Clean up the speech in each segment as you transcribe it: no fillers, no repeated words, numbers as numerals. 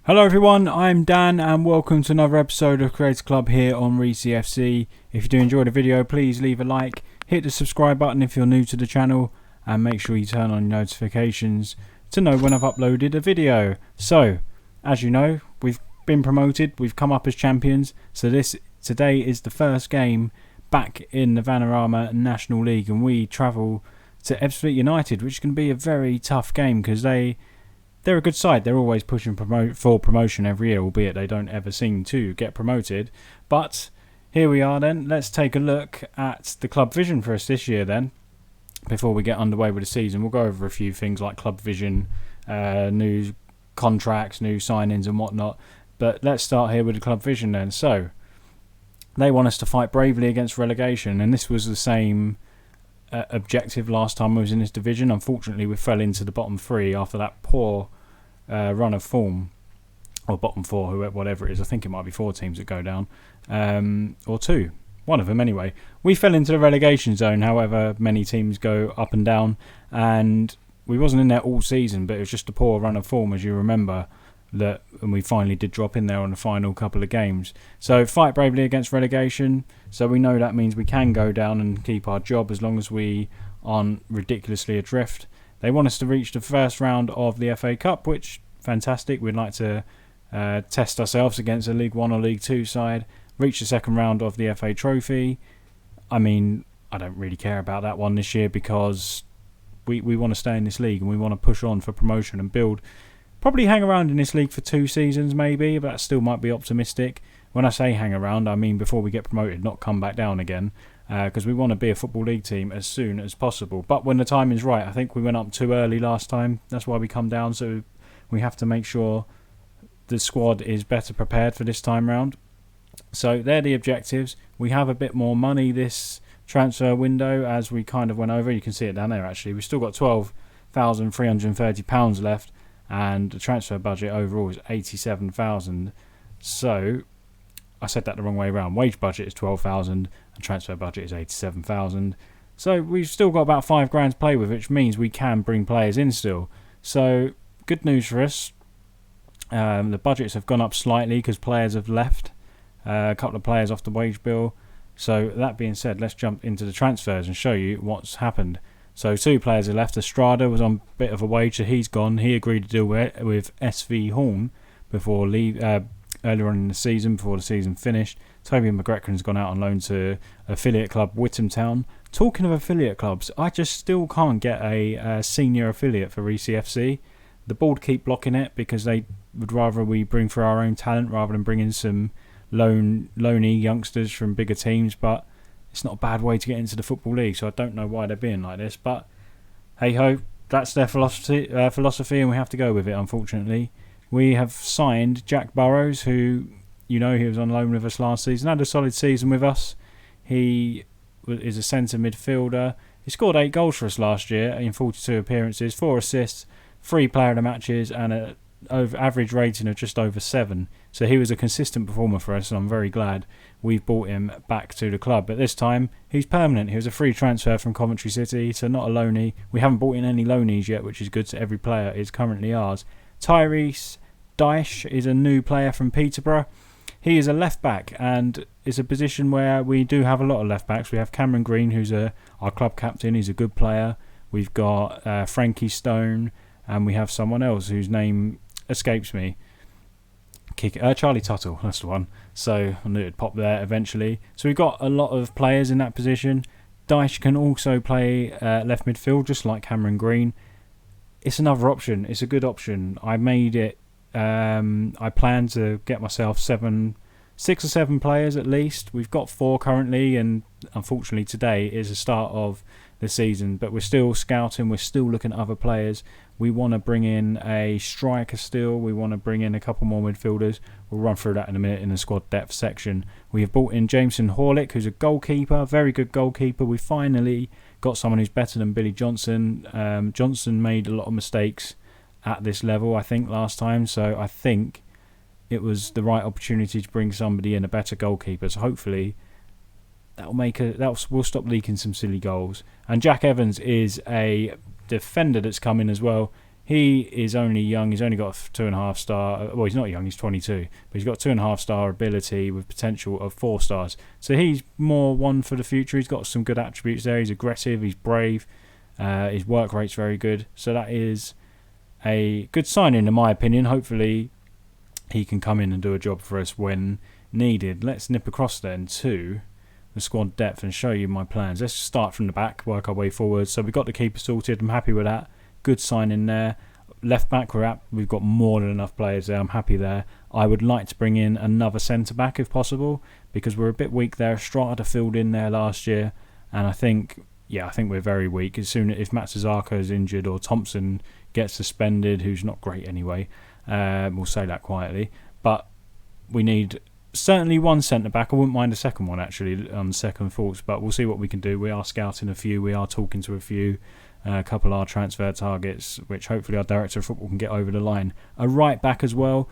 Hello everyone, I'm Dan and welcome to another episode of Creator Club here on Reesy FC. If you do enjoy the video, please leave a like, hit the subscribe button if you're new to the channel, and make sure you turn on notifications to know when I've uploaded a video. So, as you know, we've been promoted, we've come up as champions, so today is the first game back in the Vanarama National League, and we travel to Ebbsfleet United, which can be a very tough game because they're a good side. They're always pushing for promotion every year, albeit they don't ever seem to get promoted. But here we are then. Let's take a look at the club vision for us this year then. Before we get underway with the season, we'll go over a few things like club vision, new contracts, new signings and whatnot. But let's start here with the club vision then. So, they want us to fight bravely against relegation, and this was the same objective last time I was in this division. Unfortunately, we fell into the bottom three after that poor run of form, or bottom four, whatever it is. I think it might be 4 teams that go down, or 2, one of them anyway. We fell into the relegation zone, however many teams go up and down, and we wasn't in there all season, but it was just a poor run of form, as you remember, and we finally did drop in there on the final couple of games. So fight bravely against relegation, so we know that means we can go down and keep our job as long as we aren't ridiculously adrift. They want us to reach the first round of the FA Cup, which, fantastic. We'd like to test ourselves against a League 1 or League 2 side. Reach the second round of the FA Trophy. I mean, I don't really care about that one this year because we want to stay in this league and we want to push on for promotion and build. Probably hang around in this league for 2 seasons maybe, but that still might be optimistic. When I say hang around, I mean before we get promoted, not come back down again. Because we want to be a Football League team as soon as possible. But when the time is right, I think we went up too early last time. That's why we come down. So we have to make sure the squad is better prepared for this time round. So they're the objectives. We have a bit more money this transfer window, as we kind of went over. You can see it down there actually. We've still got £12,330 left. And the transfer budget overall is 87,000. So I said that the wrong way around. Wage budget is 12,000 and transfer budget is 87,000. So we've still got about 5 grand to play with, which means we can bring players in still. So good news for us. The budgets have gone up slightly because players have left. A couple of players off the wage bill. So that being said, let's jump into the transfers and show you what's happened. So 2 players have left. Estrada was on a bit of a wage, so he's gone. He agreed to deal with SV Horn before earlier on in the season, before the season finished. Toby McGregor's gone out on loan to affiliate club Whittam Town. Talking of affiliate clubs, I just still can't get a senior affiliate for Reesy FC. The board keep blocking it because they would rather we bring through our own talent rather than bring in some loanee youngsters from bigger teams. But it's not a bad way to get into the Football League, so I don't know why they're being like this. But hey ho, that's their philosophy, and we have to go with it, unfortunately. We have signed Jack Burrows, who, you know, he was on loan with us last season. Had a solid season with us. He is a centre midfielder. He scored 8 goals for us last year in 42 appearances, 4 assists, 3 player of the matches, and an average rating of just over 7. So he was a consistent performer for us, and I'm very glad we've brought him back to the club. But this time, he's permanent. He was a free transfer from Coventry City, so not a loanee. We haven't brought in any loanees yet, which is good, so every player is currently ours. Tyrese Dyche is a new player from Peterborough. He is a left back, and it's a position where we do have a lot of left backs. We have Cameron Green, who's our club captain. He's a good player. We've got Frankie Stone, and we have someone else whose name escapes me. Charlie Tuttle, that's the one. So I knew it'd pop there eventually. So we've got a lot of players in that position. Dyche can also play left midfield, just like Cameron Green. It's another option. It's a good option. I made it. I plan to get myself 6 or 7 players at least. We've got 4 currently, and unfortunately today is the start of the season. But we're still scouting. We're still looking at other players. We want to bring in a striker still. We want to bring in a couple more midfielders. We'll run through that in a minute in the squad depth section. We have brought in Jameson Horlick, who's a goalkeeper, very good goalkeeper. We finally got someone who's better than Billy Johnson. Johnson made a lot of mistakes at this level, I think, last time. So I think it was the right opportunity to bring somebody in, a better goalkeeper. So hopefully we'll stop leaking some silly goals. And Jack Evans is a defender that's come in as well. He is only young. He's only got a 2.5 star. Well, he's not young. He's 22, but he's got 2.5 star ability with potential of 4 stars. So he's more one for the future. He's got some good attributes there. He's aggressive. He's brave. His work rate's very good. So that is a good signing, in my opinion. Hopefully, he can come in and do a job for us when needed. Let's nip across then to the squad depth and show you my plans. Let's start from the back, work our way forward. So we've got the keeper sorted. I'm happy with that. Good signing there. Left back, we've got more than enough players there. I'm happy there. I would like to bring in another centre back if possible, because we're a bit weak there. Strata filled in there last year, and I think we're very weak. As soon if Matsuzaka is injured or Thompson gets suspended, who's not great anyway, we'll say that quietly. But we need certainly one centre back. I wouldn't mind a second one actually on second thoughts, but we'll see what we can do. We are scouting a few. We are talking to a few. A couple of our transfer targets, which hopefully our director of football can get over the line. A right back as well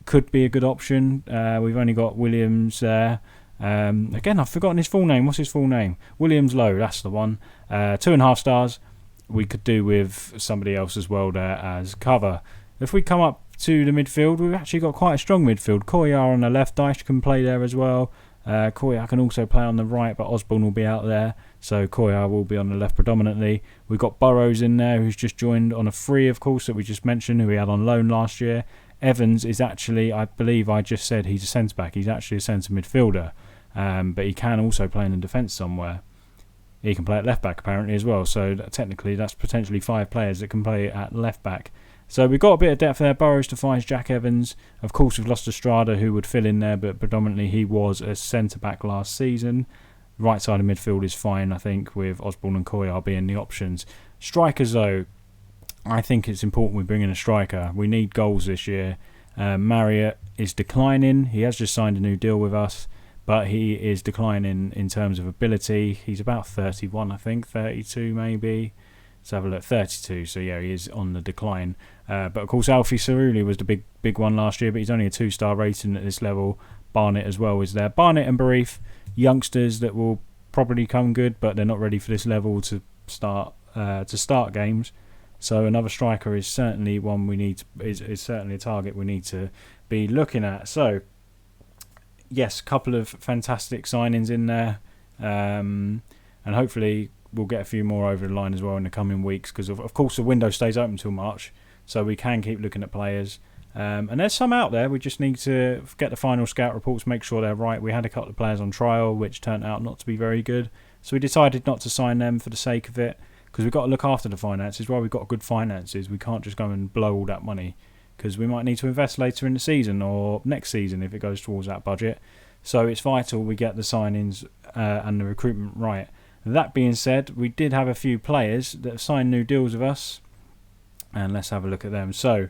could be a good option. We've only got Williams there. Again, I've forgotten his full name. What's his full name? Williams Lowe, that's the one. 2.5 stars. We could do with somebody else as well there as cover. If we come up to the midfield, we've actually got quite a strong midfield. Koyar on the left, Dyche can play there as well. Koyar can also play on the right, but Osborne will be out there, so Koyar will be on the left predominantly. We've got Burrows in there, who's just joined on a free, of course, that we just mentioned, who we had on loan last year. Evans is actually, I believe I just said he's a centre-back. He's actually a centre midfielder, but he can also play in the defence somewhere. He can play at left-back apparently as well, so technically that's potentially 5 players that can play at left-back. So we've got a bit of depth there. Burrows defies Jack Evans. Of course, we've lost Estrada, who would fill in there, but predominantly he was a centre-back last season. Right side of midfield is fine, I think, with Osborne and Koyar being the options. Strikers, though, I think it's important we bring in a striker. We need goals this year. Marriott is declining. He has just signed a new deal with us, but he is declining in terms of ability. He's about 31, I think, 32 maybe. Let's have a look, 32, so yeah, he is on the decline. But of course, Alfie Cerulli was the big one last year, but he's only a 2-star rating at this level. Barnett as well is there. Barnett and Barif, youngsters that will probably come good, but they're not ready for this level to start games. So another striker is certainly one we need. Is certainly a target we need to be looking at. So yes, a couple of fantastic signings in there, and hopefully we'll get a few more over the line as well in the coming weeks, because of course the window stays open until March, so we can keep looking at players. And there's some out there. We just need to get the final scout reports, make sure they're right. We had a couple of players on trial which turned out not to be very good, so we decided not to sign them for the sake of it, because we've got to look after the finances. While we've got good finances, we can't just go and blow all that money, because we might need to invest later in the season or next season if it goes towards that budget. So it's vital we get the signings and the recruitment right. That being said, we did have a few players that have signed new deals with us, and let's have a look at them. So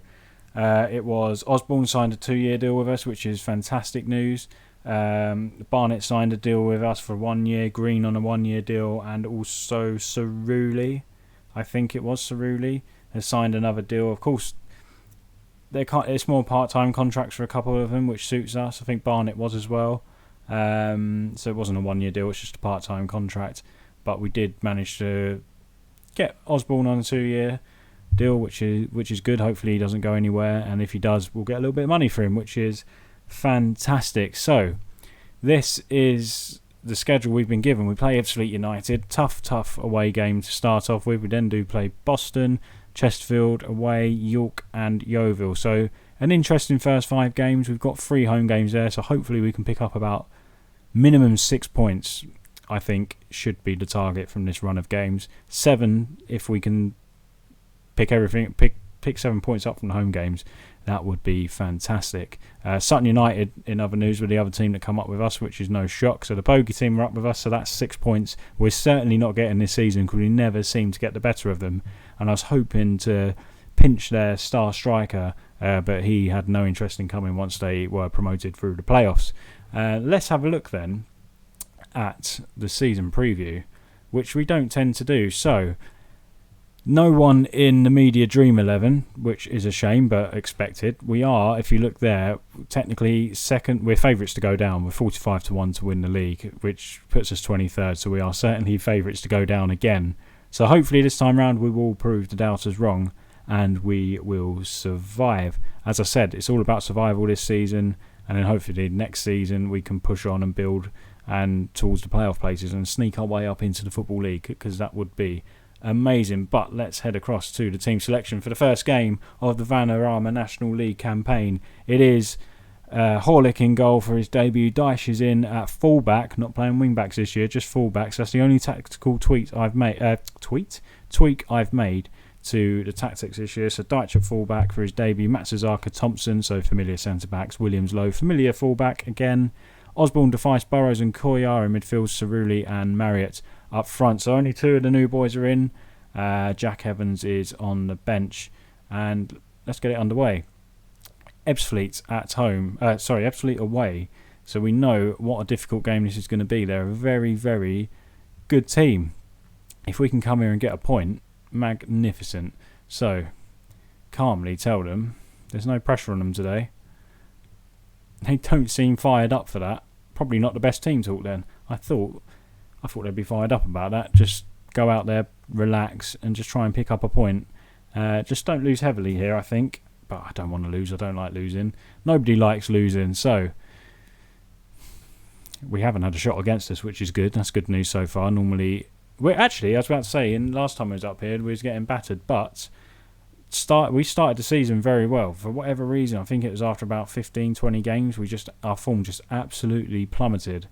it was Osborne signed a 2-year deal with us, which is fantastic news. Barnett signed a deal with us for 1 year, Green on a 1-year deal, and also Cerulli, I think it was Cerulli, has signed another deal. Of course, it's more part-time contracts for a couple of them, which suits us. I think Barnett was as well. So it wasn't a 1-year deal, it's just a part-time contract. But we did manage to get Osborne on a 2-year deal, which is good. Hopefully he doesn't go anywhere, and if he does, we'll get a little bit of money for him, which is fantastic. So this is the schedule we've been given. We play Ebbsfleet United, tough away game to start off with. We then do play Boston, Chesterfield away, York and Yeovil. So an interesting first 5 games. We've got 3 home games there, so hopefully we can pick up about minimum 6 points. I think should be the target from this run of games. 7 if we can pick 7 points up from the home games. That would be fantastic. Sutton United, in other news, were the other team that come up with us, which is no shock. So the bogey team are up with us, so that's 6 points. We're certainly not getting this season because we never seem to get the better of them. And I was hoping to pinch their star striker, but he had no interest in coming once they were promoted through the playoffs. Let's have a look then at the season preview, which we don't tend to do. So no one in the media dream 11, which is a shame but expected. We are, if you look there, technically second. We're favourites to go down. We're 45-1 to win the league, which puts us 23rd, so we are certainly favourites to go down again. So hopefully this time round we will prove the doubters wrong, and we will survive. As I said, it's all about survival this season, and then hopefully next season we can push on and build and towards the playoff places and sneak our way up into the Football League, because that would be amazing. But let's head across to the team selection for the first game of the Vanarama National League campaign. It is Horlick in goal for his debut. Dyche is in at fullback, not playing wing-backs this year, just fullbacks. That's the only tactical tweak I've made to the tactics this year. So Dyche at fullback for his debut. Matsuzaka, Thompson, so familiar centre-backs. Williams low, familiar fullback again. Osborne, Defice, Burrows and Koyar in midfield. Cerulli and Marriott up front. So only 2 of the new boys are in. Jack Evans is on the bench. And let's get it underway. Ebbsfleet at home. Ebbsfleet away. So we know what a difficult game this is going to be. They're a very, very good team. If we can come here and get a point, magnificent. So, calmly tell them there's no pressure on them today. They don't seem fired up for that. Probably not the best team talk then. I thought they'd be fired up about that. Just go out there, relax, and just try and pick up a point. Just don't lose heavily here, I think. But I don't want to lose. I don't like losing. Nobody likes losing. So, we haven't had a shot against us, which is good. That's good news so far. Normally, I was about to say, last time I was up here, we was getting battered. But we started the season very well. For whatever reason, I think it was after about 15, 20 games, our form just absolutely plummeted.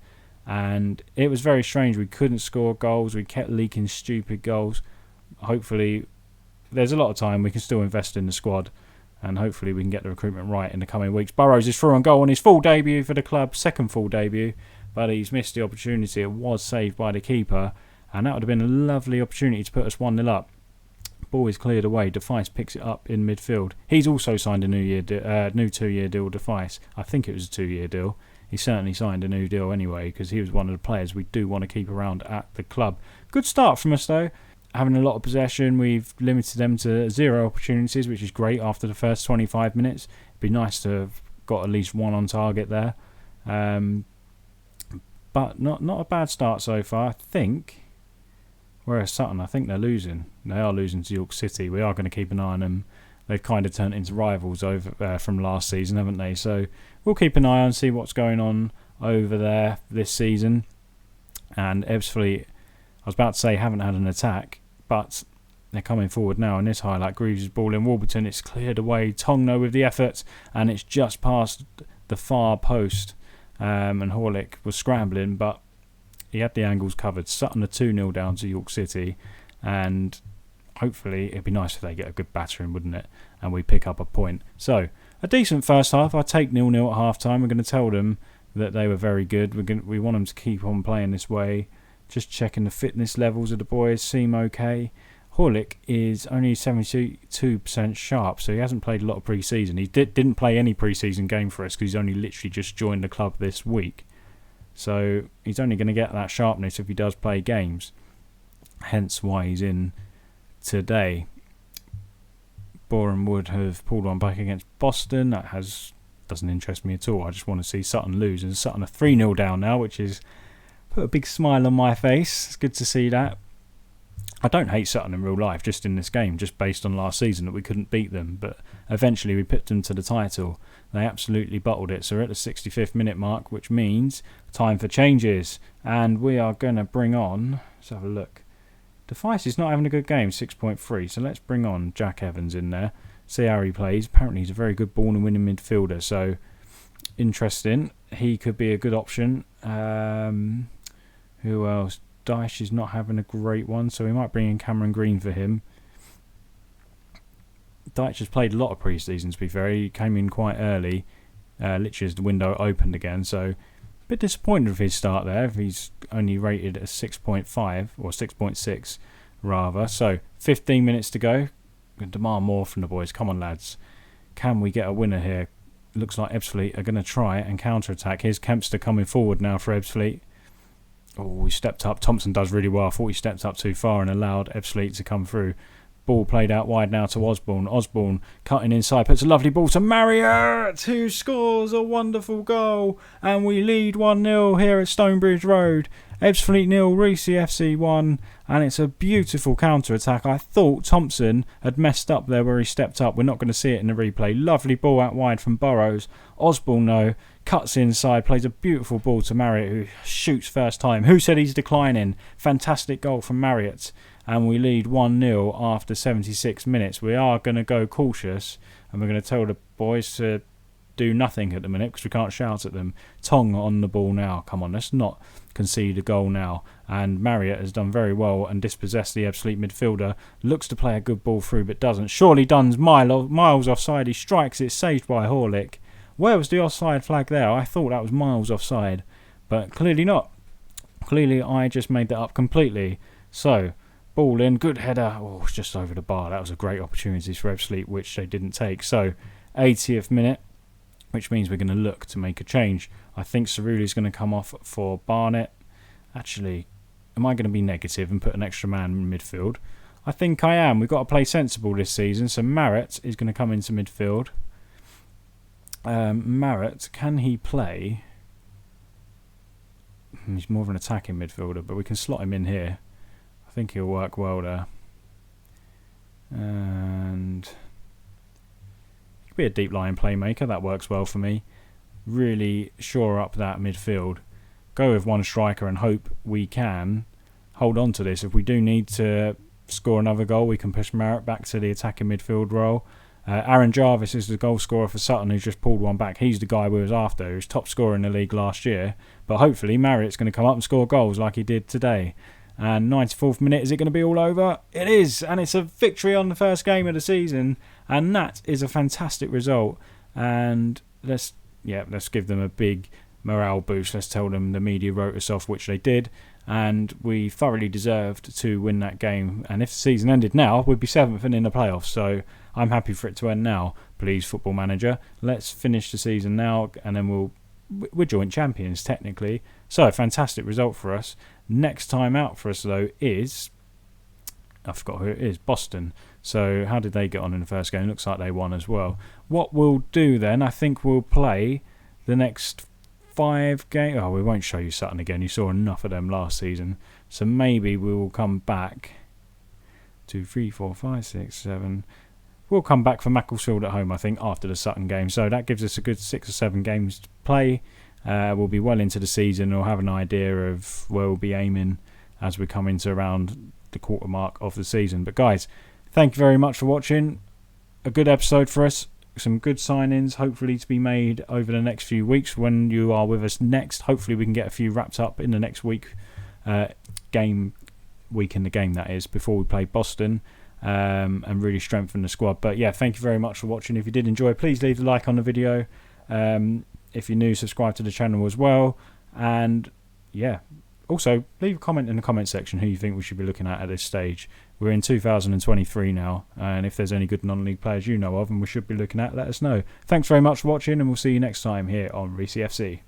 And it was very strange. We couldn't score goals. We kept leaking stupid goals. Hopefully, there's a lot of time. We can still invest in the squad. And hopefully we can get the recruitment right in the coming weeks. Burrows is through on goal on his full debut for the club. Second full debut. But he's missed the opportunity. It was saved by the keeper. And that would have been a lovely opportunity to put us 1-0 up. Ball is cleared away. Defice picks it up in midfield. He's also signed a new 2-year deal, Defice. I think it was a 2-year deal. He certainly signed a new deal anyway, because he was one of the players we do want to keep around at the club. Good start from us though. Having a lot of possession, we've limited them to 0 opportunities, which is great after the first 25 minutes. It'd be nice to have got at least 1 on target there. But not a bad start so far, I think. Whereas Sutton, I think they're losing. They are losing to York City. We are going to keep an eye on them. They've kind of turned into rivals over from last season, haven't they? So we'll keep an eye on, see what's going on over there this season. And Ebbsfleet, I was about to say, haven't had an attack. But they're coming forward now in this highlight. Greaves' ball in Warburton. It's cleared away. Tongno with the effort. And it's just past the far post. And Horlick was scrambling, but he had the angles covered. Sutton are 2-0 down to York City. And hopefully it'd be nice if they get a good battering, wouldn't it? And we pick up a point. So, a decent first half. I take 0-0 at half time. We're going to tell them that they were very good. We want them to keep on playing this way. Just checking the fitness levels of the boys seem okay. Horlick is only 72% sharp, so he hasn't played a lot of pre-season. He didn't play any pre-season game for us because he's only literally just joined the club this week. So he's only going to get that sharpness if he does play games. Hence why he's in today. Boreham Wood have pulled one back against Boston. That doesn't interest me at all. I just want to see Sutton lose. And Sutton are 3-0 down now, which is put a big smile on my face. It's good to see that. I don't hate Sutton in real life, just in this game, just based on last season that we couldn't beat them. But eventually we picked them to the title. They absolutely bottled it. So we're at the 65th minute mark, which means time for changes. And we are going to bring on... Let's have a look. Defice is not having a good game, 6.3. So let's bring on Jack Evans in there. See how he plays. Apparently he's a very good ball and winning midfielder. So interesting. He could be a good option. Who else? Dyche is not having a great one, so we might bring in Cameron Green for him. Dyche has played a lot of pre-season, to be fair. He came in quite early, literally as the window opened again, so a bit disappointed with his start there. If he's only rated a 6.5, or 6.6 rather. So 15 minutes to go. Going to demand more from the boys. Come on, lads. Can we get a winner here? Looks like Ebbsfleet are going to try and counter-attack. Here's Kempster coming forward now for Ebbsfleet. Oh, he stepped up. Thompson does really well. I thought he stepped up too far and allowed Ebbsfleet to come through. Ball played out wide now to Osborne. Osborne cutting inside. Puts a lovely ball to Marriott, who scores a wonderful goal. And we lead 1-0 here at Stonebridge Road. Ebbsfleet 0, Reesy FC 1. and it's a beautiful counter-attack. I thought Thompson had messed up there where he stepped up. We're not going to see it in the replay. Lovely ball out wide from Burrows. Osborne, though, cuts inside, plays a beautiful ball to Marriott, who shoots first time. Who said he's declining? Fantastic goal from Marriott. And we lead 1-0 after 76 minutes. We are going to go cautious, and we're going to tell the boys to do nothing at the minute because we can't shout at them. Tong on the ball now. Come on, let's not concede a goal now. And Marriott has done very well and dispossessed the Ebbsfleet midfielder. Looks to play a good ball through but doesn't. Surely Dunn's miles offside. He strikes it, saved by Horlick. Where was the offside flag there? I thought that was miles offside, but clearly not. Clearly I just made that up completely. So, ball in, good header. Oh, it's just over the bar. That was a great opportunity for Ebbsfleet, which they didn't take. So, 80th minute, which means we're going to look to make a change. I think Cerule's going to come off for Barnett. Actually, am I going to be negative and put an extra man in midfield? I think I am. We've got to play sensible this season. So Marriott is going to come into midfield. Marriott, can he play? He's more of an attacking midfielder, but we can slot him in here. I think he'll work well there. And he could be a deep line playmaker. That works well for me. Really shore up that midfield. Go with one striker and hope we can hold on to this. If we do need to score another goal, we can push Marriott back to the attacking midfield role. Aaron Jarvis is the goal scorer for Sutton, who's just pulled one back. He's the guy we was after, who's top scorer in the league last year. But hopefully Marriott's going to come up and score goals like he did today. And 94th minute, is it going to be all over? It is, and it's a victory on the first game of the season, and that is a fantastic result. And let's give them a big morale boost. Let's tell them the media wrote us off, which they did, and we thoroughly deserved to win that game. And if the season ended now, we'd be 7th and in the playoffs. So I'm happy for it to end now. Please, Football Manager, let's finish the season now, and then we're joint champions technically. So fantastic result for us. Next time out for us though is, I forgot who it is, Boston. So how did they get on in the first game? Looks like they won as well. What we'll do then, I think we'll play the next 5 games. Oh, we won't show you Sutton again. You saw enough of them last season. So maybe we will come back 2, 3, 4, 5, 6, 7. We'll come back for Macclesfield at home, I think, after the Sutton game. So that gives us a good 6 or 7 games to play. We'll be well into the season. We'll have an idea of where we'll be aiming as we come into around the quarter mark of the season. But guys, thank you very much for watching. A good episode for us. Some good signings hopefully to be made over the next few weeks when you are with us next. Hopefully we can get a few wrapped up in the next week week in the game, that is, before we play Boston, and really strengthen the squad. But yeah, thank you very much for watching. If you did enjoy, please leave a like on the video. If you're new, subscribe to the channel as well. And yeah, also leave a comment in the comment section who you think we should be looking at this stage. We're in 2023 now, and if there's any good non-league players you know of and we should be looking at, let us know. Thanks very much for watching, and we'll see you next time here on Reesy FC.